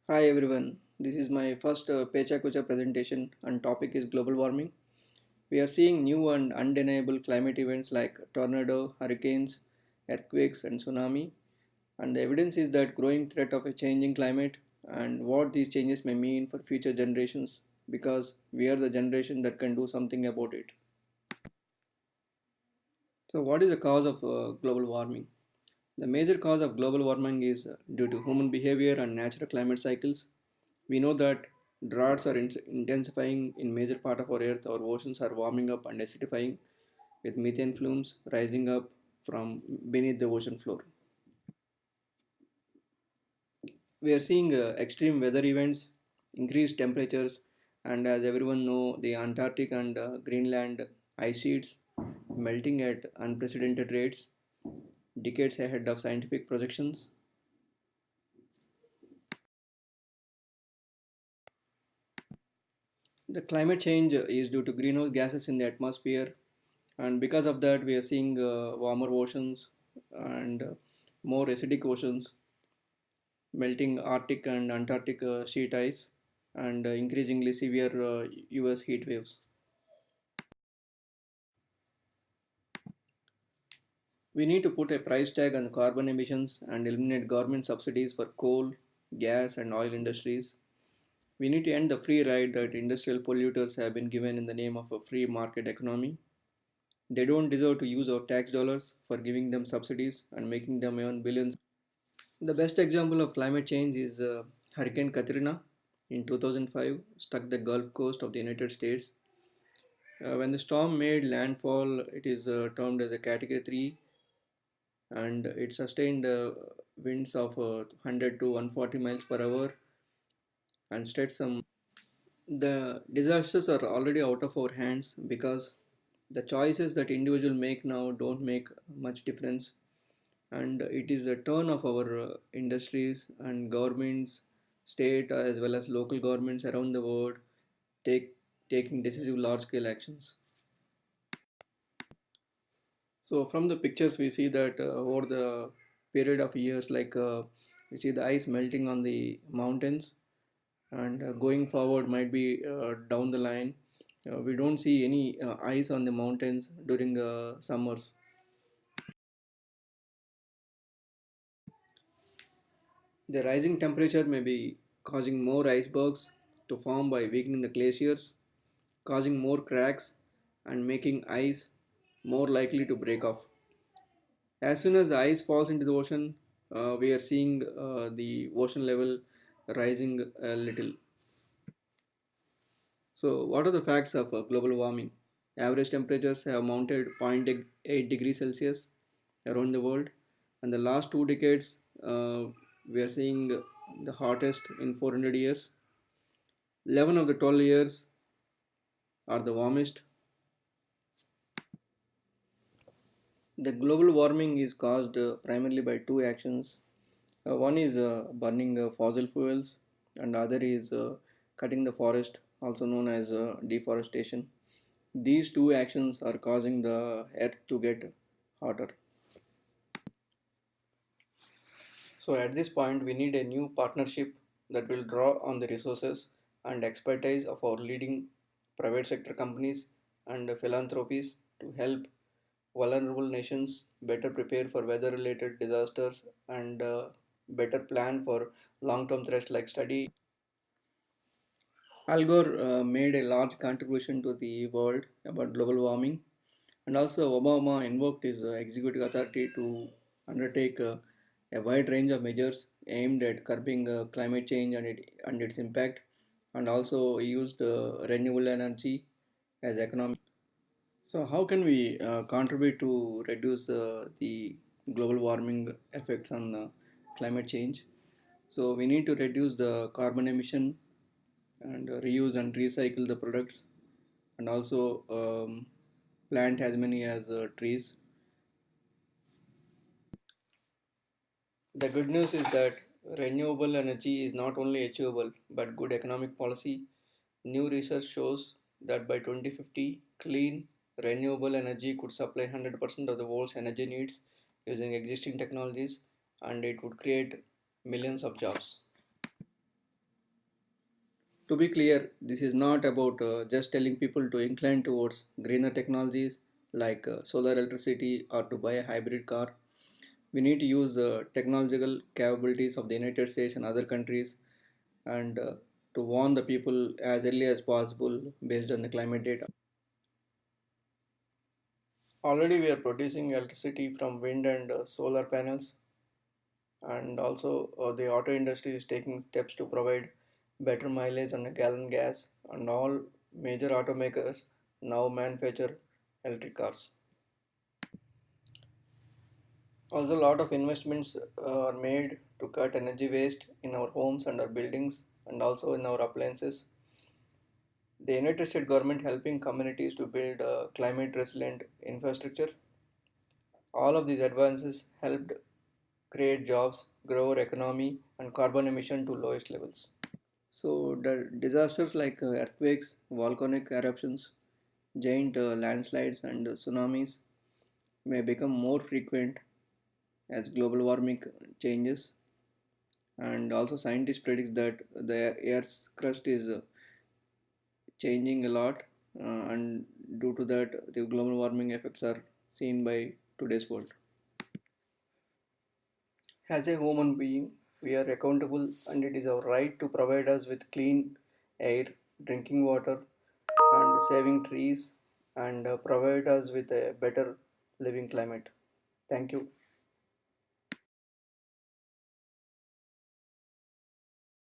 Hi everyone, this is my first Pecha Kucha presentation and topic is global warming. We are seeing new and undeniable climate events like tornado, hurricanes, earthquakes and tsunami, and the evidence is that growing threat of a changing climate and what these changes may mean for future generations because we are the generation that can do something about it. So what is the cause of global warming? The major cause of global warming is due to human behavior and natural climate cycles. We know that droughts are intensifying in major part of our earth. Our oceans are warming up and acidifying with methane fumes rising up from beneath the ocean floor. We are seeing extreme weather events, increased temperatures, and as everyone know, the Antarctic and Greenland ice sheets melting at unprecedented rates, decades ahead of scientific projections. The climate change is due to greenhouse gases in the atmosphere, and because of that, we are seeing warmer oceans and more acidic oceans, melting Arctic and Antarctic sheet ice, and increasingly severe US heat waves. We need to put a price tag on carbon emissions and eliminate government subsidies for coal, gas, and oil industries. We need to end the free ride that industrial polluters have been given in the name of a free market economy. They don't deserve to use our tax dollars for giving them subsidies and making them earn billions. The best example of climate change is Hurricane Katrina in 2005 struck the Gulf Coast of the United States. When the storm made landfall, it is termed as a Category 3 and it sustained winds of 100 to 140 miles per hour and stretched some. The disasters are already out of our hands because the choices that individuals make now don't make much difference, and it is a turn of our industries and governments, state as well as local governments around the world taking decisive large scale actions. So from the pictures we see that over the period of years, we see the ice melting on the mountains, and going forward might be down the line, we don't see any ice on the mountains during summers. The rising temperature may be causing more icebergs to form by weakening the glaciers, causing more cracks and making ice more likely to break off. As soon as the ice falls into the ocean, we are seeing the ocean level rising a little. So, what are the facts of global warming? Average temperatures have mounted zero point 0.8 degrees Celsius around the world, and the last 2 decades we are seeing the hottest in 400 years. 11 of the 12 years are the warmest. The global warming is caused primarily by two actions. One is burning fossil fuels, and the other is cutting the forest, also known as deforestation. These two actions are causing the earth to get hotter. So, at this point, we need a new partnership that will draw on the resources and expertise of our leading private sector companies and philanthropies to help vulnerable nations better prepare for weather related disasters and better plan for long term threats like study. Al Gore made a large contribution to the world about global warming, and also Obama invoked his executive authority to undertake a wide range of measures aimed at curbing climate change and its impact, and also he used renewable energy as economic. So, how can we contribute to reduce the global warming effects on climate change? So, we need to reduce the carbon emission and reuse and recycle the products, and also plant as many as trees. The good news is that renewable energy is not only achievable but good economic policy. New research shows that by 2050, clean, renewable energy could supply 100% of the world's energy needs using existing technologies, and it would create millions of jobs. To be clear, this is not about just telling people to incline towards greener technologies like solar electricity or to buy a hybrid car. We need to use the technological capabilities of the United States and other countries and to warn the people as early as possible based on the climate data. Already, we are producing electricity from wind and solar panels, and also the auto industry is taking steps to provide better mileage on a gallon gas, and all major automakers now manufacture electric cars. Also, a lot of investments are made to cut energy waste in our homes and our buildings and also in our appliances. The United States government helping communities to build climate resilient infrastructure. All of these advances helped create jobs, grow our economy, and carbon emission to lowest levels. So the disasters like earthquakes, volcanic eruptions, giant landslides, and tsunamis may become more frequent as global warming changes. And also, scientists predict that the Earth's crust is changing a lot, and due to that, the global warming effects are seen by today's world. As a human being, we are accountable, and it is our right to provide us with clean air, drinking water, and saving trees, and provide us with a better living climate. Thank you.